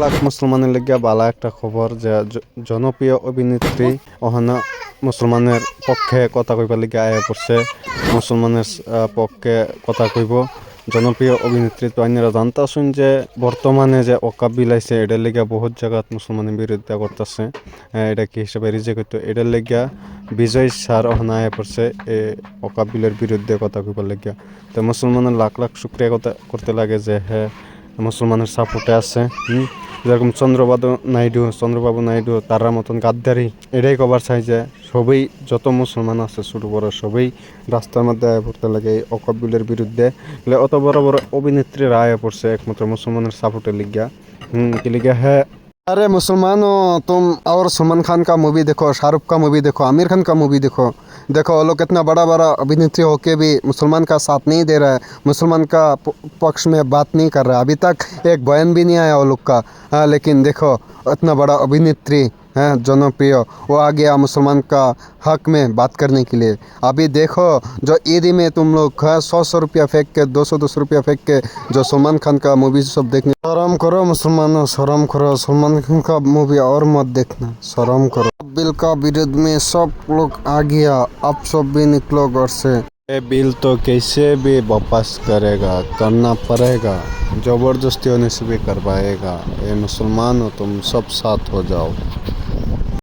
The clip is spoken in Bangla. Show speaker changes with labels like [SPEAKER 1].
[SPEAKER 1] লাখ মুসলমানের লেগে বালা একটা খবর যে জনপ্রিয় অভিনেত্রী অহনা মুসলমানের পক্ষে কথা কইবার লেগে আয়া পড়ছে। মুসলমানের পক্ষে কথা কইব জনপ্রিয় অভিনেত্রী। তো আইনারা জানতাছেন যে বর্তমানে যে ওকাব বিল আইছে এটার লেগে বহুত জায়গাত মুসলমানের বিরোধিতা করতেছে। এটা কি হিসাবে রিজেক্ট হইতো এটার লেগে বিজয় স্যার অহনা আয়া পড়ছে ওকাব বিলের বিরুদ্ধে কথা কইবার লেগে। তো মুসলমানের লাখ লাখ শুক্রিয়া কথা করতে লাগে যে হ্যাঁ মুসলমানের সাপোর্টে আছে। যেরকম চন্দ্রবাবু নাইডু তারা মতন গাদ্দারি এটাই কবার চাই যে সবই যত মুসলমান আছে ছোটো বড় সবই রাস্তার মধ্যে আয় পড়তে লাগে এই ওয়াকফ বিলের বিরুদ্ধে। অত বড় বড় অভিনেত্রীরা আয় পড়ছে একমাত্র মুসলমানের সাপোর্টের লিগা। কি লিগা হ্যাঁ। अरे मुसलमानों तुम और सलमान खान का मूवी देखो, शाहरुख का मूवी देखो, आमिर खान का मूवी देखो। देखो वो लोग कितना बड़ा बड़ा अभिनेत्री होके भी मुसलमान का साथ नहीं दे रहा है, मुसलमान का पक्ष में बात नहीं कर रहा है। अभी तक एक बयान भी नहीं आया वो लोग का। लेकिन देखो इतना बड़ा अभिनेत्री हैं जनप्रिय, वो आ गया मुसलमान का हक में बात करने के लिए। अभी देखो जो ईद में तुम लोग 100 रुपया फेंक के 200 रुपया फेंक के जो सलमान खान का मूवी सब देखने, शर्म करो मुसलमानों, शर्म करो। सलमान खान का मूवी और मत देखना, शर्म करो। बिल का विरोध में सब लोग आ गया, आप सब भी निकलो घर से। ये बिल तो कैसे भी वापस करेगा, करना पड़ेगा, जबरदस्ती होने से भी करवाएगा। ये मुसलमान हो तुम सब साथ हो जाओ।